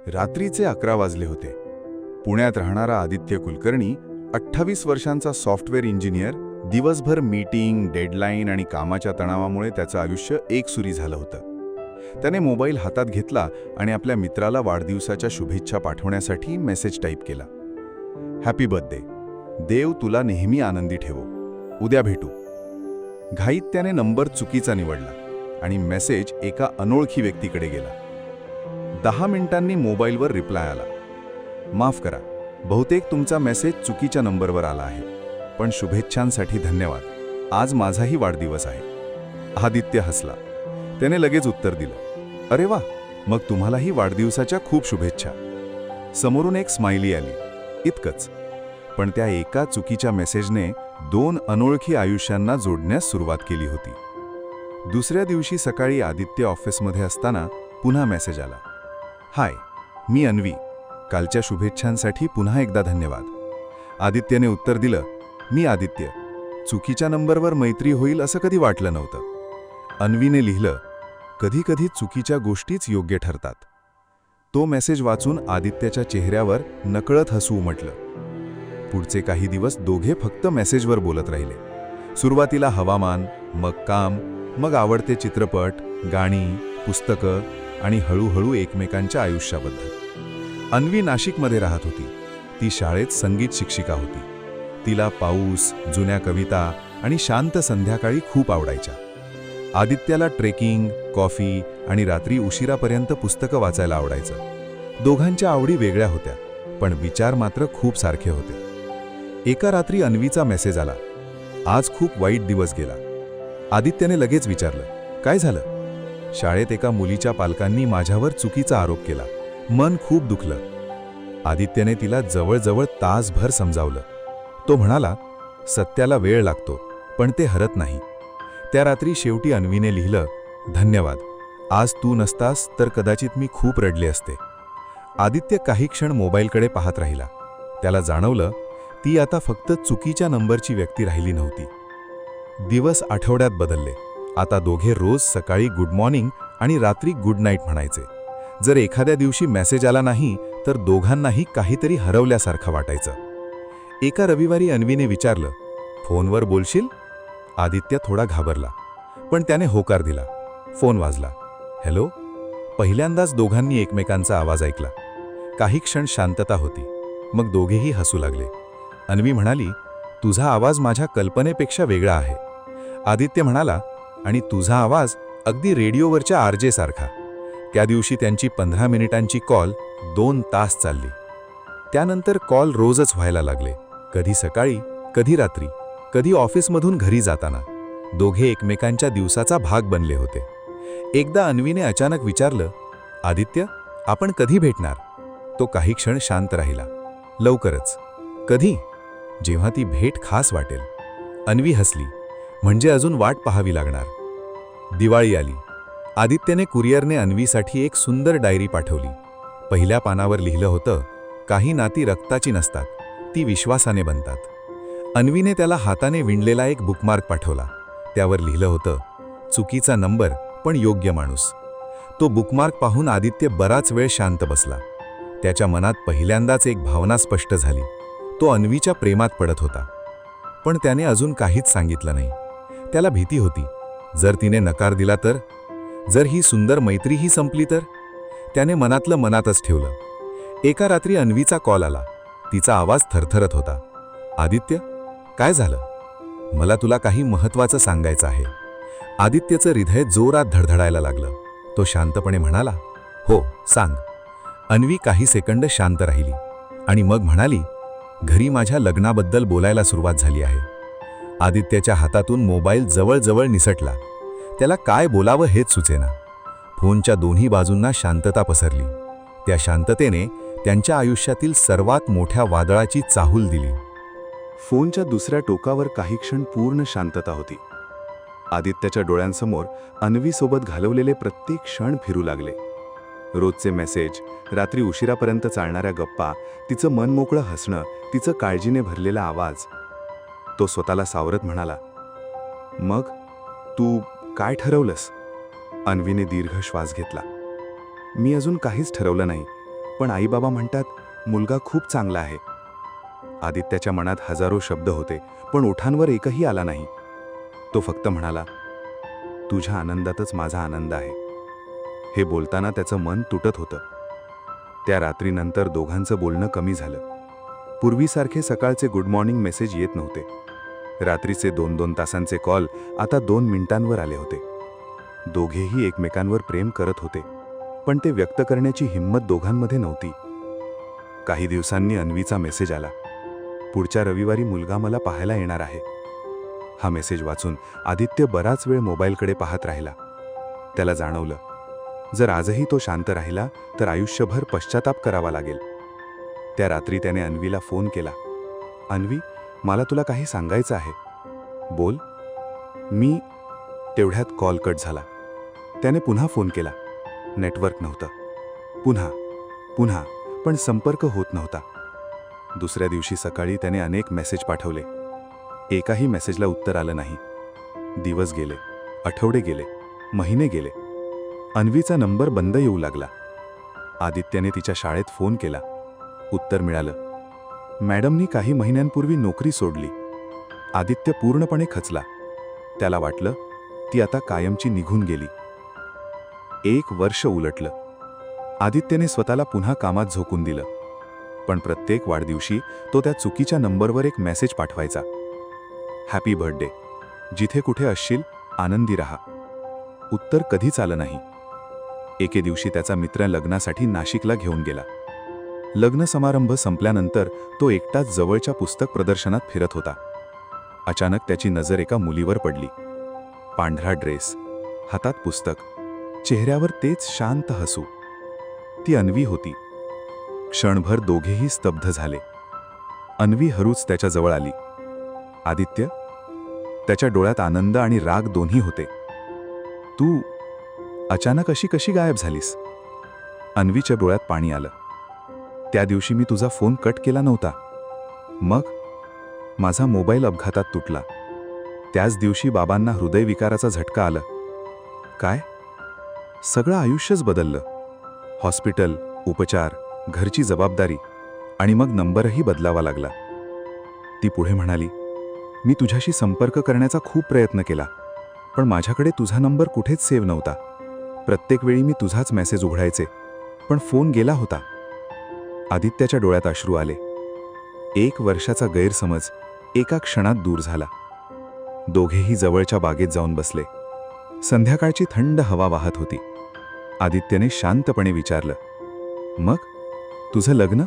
रात्रीचे 11 वाजले होते. पुण्यात राहणारा आदित्य कुलकर्णी 28 वर्षांचा सॉफ्टवेअर इंजिनियर दिवसभर मीटिंग, डेडलाईन आणि कामाच्या तणावामुळे त्याचं आयुष्य एकसुरी झालं होतं. त्याने मोबाईल हातात घेतला आणि आपल्या मित्राला वाढदिवसाच्या शुभेच्छा पाठवण्यासाठी मेसेज टाईप केला. Happy birthday. देव तुला नेहमी आनंदी ठेवो. उद्या भेटू. घाईत त्याने नंबर चुकीचा निवडला आणि मेसेज एका अनोळखी व्यक्तीकडे गेला. 10 मिनिटांनी मोबाईलवर रिप्लाय आला. माफ करा, बहुतेक तुमचा मेसेज चुकीच्या नंबरवर आला आहे, पण शुभेच्छांसाठी धन्यवाद. आज माझाही वाढदिवस आहे. आदित्य हसला. त्याने लगेच उत्तर दिलं, अरे वा, मग तुम्हालाही वाढदिवसाच्या खूप शुभेच्छा. समोरून एक स्माइली आली. इतकंच. पण त्या एका चुकीच्या मेसेजने 2 अनोळखी आयुष्यांना जोडण्यास सुरुवात केली होती. दुसऱ्या दिवशी सकाळी आदित्य ऑफिसमध्ये असताना पुन्हा मेसेज आला. हाय, मी अन्वी. कालच्या शुभेच्छांसाठी पुन्हा एकदा धन्यवाद. आदित्यने उत्तर दिलं, मी आदित्य. चुकीच्या नंबरवर मैत्री होईल असं कधी वाटलं नव्हतं. अन्वीने लिहिलं, कधी कधी चुकीच्या गोष्टीच योग्य ठरतात. तो मेसेज वाचून आदित्यच्या चेहऱ्यावर नकळत हसू उमटलं. पुढचे काही दिवस दोघे फक्त मेसेजवर बोलत राहिले. सुरुवातीला हवामान, मग काम, मग आवडते चित्रपट, गाणी, पुस्तकं आणि हळूहळू एकमेकांच्या आयुष्याबद्दल. अन्वी नाशिकमध्ये राहत होती. ती शाळेत संगीत शिक्षिका होती. तिला पाऊस, जुन्या कविता आणि शांत संध्याकाळी खूप आवडायच्या. आदित्याला ट्रेकिंग, कॉफी आणि रात्री उशिरापर्यंत पुस्तकं वाचायला आवडायचं. दोघांच्या आवडी वेगळ्या होत्या, पण विचार मात्र खूप सारखे होते. एका रात्री अन्वीचा मेसेज आला. आज खूप वाईट दिवस गेला. आदित्यने लगेच विचारलं, काय झालं? शाळेत एका मुलीच्या पालकांनी माझ्यावर चुकीचा आरोप केला. मन खूप दुखलं. आदित्यने तिला जवळजवळ तासभर समजावलं. तो म्हणाला, सत्याला वेळ लागतो, पण ते हरत नाही. त्या रात्री शेवटी अन्वीने लिहिलं, धन्यवाद. आज तू नसतास तर कदाचित मी खूप रडले असते. आदित्य काही क्षण मोबाईलकडे पाहत राहिला. त्याला जाणवलं, ती आता फक्त चुकीच्या नंबरची व्यक्ती राहिली नव्हती. दिवस आठवड्यात बदलले. आता दोघे रोज सकाळी गुड मॉर्निंग आणि रात्री गुड नाईट म्हणायचे. जर एखाद्या दिवशी मेसेज आला नाही तर दोघांनाही काहीतरी हरवल्यासारखं वाटायचं. एका रविवारी अन्वीने विचारलं, फोनवर बोलशील? आदित्य थोडा घाबरला, पण त्याने होकार दिला. फोन वाजला. हॅलो. पहिल्यांदाच दोघांनी एकमेकांचा आवाज ऐकला. काही क्षण शांतता होती. मग दोघेही हसू लागले. अन्वी म्हणाली, तुझा आवाज माझ्या कल्पनेपेक्षा वेगळा आहे. आदित्य म्हणाला, आणि तुझा आवाज अगदी रेडिओवरच्या आरजे सारखा. त्या दिवशी त्यांची 15 मिनिटांची कॉल 2 तास चालली. त्यानंतर कॉल रोजच व्हायला लागले. कधी सकाळी, कधी रात्री, कधी ऑफिसमधून घरी जाताना. दोघे एकमेकांच्या दिवसाचा भाग बनले होते. एकदा अन्वीने अचानक विचारलं, आदित्य, आपण कधी भेटणार? तो काही क्षण शांत राहिला. लवकरच. कधी? जेव्हा ती भेट खास वाटेल. अन्वी हसली, म्हणजे अजून वाट पाहावी लागणार. दिवाळी आली. आदित्यने कुरिअरने अन्वीसाठी एक सुंदर डायरी पाठवली. पहिल्या पानावर लिहिलं होतं, काही नाती रक्ताची नसतात, ती विश्वासाने बनतात. अन्वीने त्याला हाताने विणलेला एक बुकमार्क पाठवला. त्यावर लिहिलं होतं, चुकीचा नंबर पण योग्य माणूस. तो बुकमार्क पाहून आदित्य बराच वेळ शांत बसला. त्याच्या मनात पहिल्यांदाच एक भावना स्पष्ट झाली. तो अन्वीच्या प्रेमात पडत होता. पण त्याने अजून काहीच सांगितलं नाही. त्याला भीती होती, जर तिने नकार दिला तर, जर ही सुंदर मैत्रीही संपली तर. त्याने मनातलं मनातच ठेवलं. एका रात्री अन्वीचा कॉल आला. तिचा आवाज थरथरत होता. आदित्य, काय झालं? मला तुला काही महत्त्वाचं सांगायचं आहे. आदित्यचं हृदय जोरात धडधडायला लागलं. तो शांतपणे म्हणाला, हो, सांग. अन्वी काही सेकंद शांत राहिली आणि मग म्हणाली, घरी माझ्या लग्नाबद्दल बोलायला सुरुवात झाली आहे. आदित्यच्या हातातून मोबाईल जवळजवळ निसटला. त्याला काय बोलावं हेच सुचेना. फोनच्या दोन्ही बाजूंना शांतता पसरली. त्या शांततेने त्यांच्या आयुष्यातील सर्वात मोठ्या वादळाची चाहूल दिली. फोनच्या दुसऱ्या टोकावर काही क्षण पूर्ण शांतता होती. आदित्यच्या डोळ्यांसमोर अन्वीसोबत घालवलेले प्रत्येक क्षण फिरू लागले. रोजचे मेसेज, रात्री उशिरापर्यंत चालणाऱ्या गप्पा, तिचं मनमोकळं हसणं, तिचं काळजीने भरलेला आवाज. तो स्वतःला सावरत म्हणाला, मग तू काय ठरवलंस? अन्वीने दीर्घ श्वास घेतला. मी अजून काहीच ठरवलं नाही, पण आईबाबा म्हणतात मुलगा खूप चांगला आहे. आदित्याच्या मनात हजारो शब्द होते, पण ओठांवर एकही आला नाही. तो फक्त म्हणाला, तुझ्या आनंदातच माझा आनंद आहे. हे बोलताना त्याचं मन तुटत होतं. त्या रात्रीनंतर दोघांचं बोलणं कमी झालं. पूर्वीसारखे सकाळचे गुड मॉर्निंग मेसेज येत नव्हते. रात्रीचे 2-2 तासांचे कॉल आता 2 मिनिटांवर आले होते. दोघेही एकमेकांवर प्रेम करत होते, पण ते व्यक्त करण्याची हिंमत दोघांमध्ये नव्हती. काही दिवसांनी अन्वीचा मेसेज आला, पुढच्या रविवारी मुलगा मला पाहायला येणार आहे. हा मेसेज वाचून आदित्य बराच वेळ मोबाईलकडे पाहत राहिला. त्याला जाणवलं, जर आजही तो शांत राहिला तर आयुष्यभर पश्चाताप करावा लागेल. त्या रात्री त्याने अन्वीला फोन केला. अन्वी, मला तुला काही सांगायचं आहे. बोल. मी. तेवढ्यात कॉल कट झाला. त्याने पुन्हा फोन केला. नेटवर्क नव्हतं. पुन्हा पण संपर्क होत नव्हता. दुसऱ्या दिवशी सकाळी त्याने अनेक मेसेज पाठवले. एकाही मेसेजला उत्तर आलं नाही. दिवस गेले, आठवडे गेले, महिने गेले. अन्वीचा नंबर बंद येऊ लागला. आदित्यने तिच्या शाळेत फोन केला. उत्तर मिळालं, मॅडमनी काही महिन्यांपूर्वी नोकरी सोडली. आदित्य पूर्णपणे खचला. त्याला वाटलं ती आता कायमची निघून गेली. 1 वर्ष उलटलं. आदित्यने स्वतःला पुन्हा कामात झोकून दिलं. पण प्रत्येक वाढदिवशी तो त्या चुकीच्या नंबरवर एक मेसेज पाठवायचा. Happy birthday. जिथे कुठे असशील आनंदी राहा. उत्तर कधीच आलं नाही. एके दिवशी त्याचा मित्र लग्नासाठी नाशिकला घेऊन गेला. लग्न समारंभ संपल्यानंतर तो एकटाच जवळच्या पुस्तक प्रदर्शनात फिरत होता. अचानक त्याची नजर एका मुलीवर पडली. पांढरा ड्रेस, हातात पुस्तक, चेहऱ्यावर तेच शांत हसू. ती अन्वी होती. क्षणभर दोघेही स्तब्ध झाले. अन्वी हरूच त्याच्याजवळ आली. आदित्य. त्याच्या डोळ्यात आनंद आणि राग दोन्ही होते. तू अचानक अशी कशी गायब झालीस? अन्वीच्या डोळ्यात पाणी आलं. त्या दिवशी मी तुझा फोन कट केला नव्हता. मग माझा मोबाईल अपघातात तुटला. त्याच दिवशी बाबांना हृदयविकाराचा झटका आला. काय? सगळं आयुष्यच बदललं. हॉस्पिटल, उपचार, घरची जबाबदारी आणि मग नंबरही बदलावा लागला. ती पुढे म्हणाली, मी तुझ्याशी संपर्क करण्याचा खूप प्रयत्न केला, पण माझ्याकडे तुझा नंबर कुठेच सेव्ह नव्हता. प्रत्येक वेळी मी तुझाच मेसेज उघडायचे, पण फोन गेला होता. आदित्याच्या डोळ्यात अश्रू आले. 1 वर्षाचा गैरसमज एका क्षणात दूर झाला. दोघेही जवळच्या बागेत जाऊन बसले. संध्याकाळची थंड हवा वाहत होती. आदित्यने शांतपणे विचारलं, मग तुझं लग्न?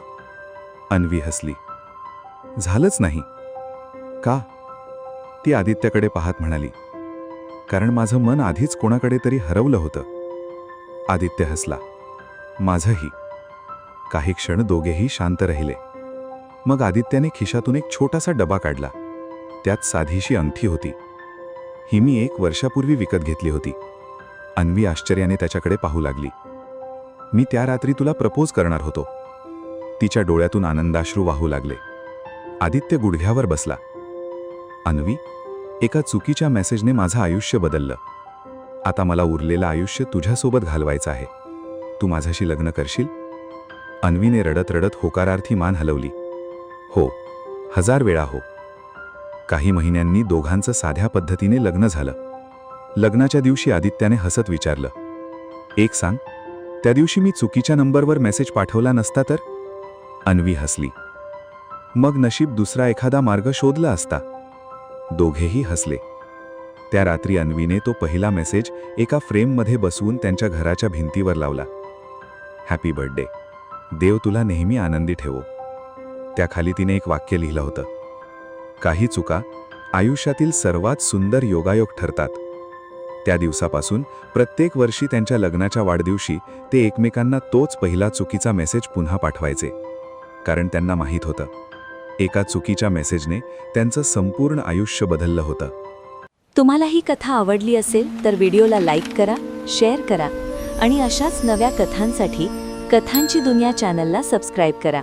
अन्वी हसली. झालंच नाही. का? ती आदित्याकडे पाहत म्हणाली, कारण माझं मन आधीच कोणाकडे तरी हरवलं होतं. आदित्य हसला. माझंही. काही क्षण दोघेही शांत राहिले. मग आदित्याने खिशातून एक छोटासा डबा काढला. त्यात साधीशी अंगठी होती. ही मी 1 वर्षापूर्वी विकत घेतली होती. अन्वी आश्चर्याने त्याच्याकडे पाहू लागली. मी त्या रात्री तुला प्रपोज करणार होतो. तिच्या डोळ्यातून आनंदाश्रू वाहू लागले. आदित्य गुडघ्यावर बसला. अन्वी, एका चुकीच्या मेसेजने माझं आयुष्य बदललं. आता मला उरलेलं आयुष्य तुझ्यासोबत घालवायचं आहे. तू माझ्याशी लग्न करशील? अन्वीने रडत रडत होकारार्थी मान हलवली. हो, 1000 वेळा हो. काही महिन्यांनी दोघांचं साध्या पद्धतीने लग्न झालं. लग्नाच्या दिवशी आदित्याने हसत विचारलं, एक सांग, त्या दिवशी मी चुकीच्या नंबरवर मेसेज पाठवला नसता तर? अन्वी हसली. मग नशीब दुसरा एखादा मार्ग शोधला असता. दोघेही हसले. त्या रात्री अन्वीने तो पहिला मेसेज एका फ्रेममध्ये बसवून त्यांच्या घराच्या भिंतीवर लावला. Happy birthday. देव तुला नेहमी आनंदी ठेवो. त्याखाली तिने एक वाक्य लिहिलं होतं, काही चुका आयुष्यातील सर्वात सुंदर योगायोग ठरतात. त्या दिवसापासून प्रत्येक वर्षी त्यांच्या लग्नाच्या वाढदिवशी ते एकमेकांना तोच पहिला चुकीचा मेसेज पुन्हा पाठवायचे. कारण त्यांना माहीत होतं, एका चुकीच्या मेसेजने त्यांचं संपूर्ण आयुष्य बदललं होतं. तुम्हाला ही कथा आवडली असेल तर व्हिडिओला लाईक करा, शेअर करा आणि अशाच नव्या कथांसाठी कथांची दुनिया चॅनलला सबस्क्राईब करा.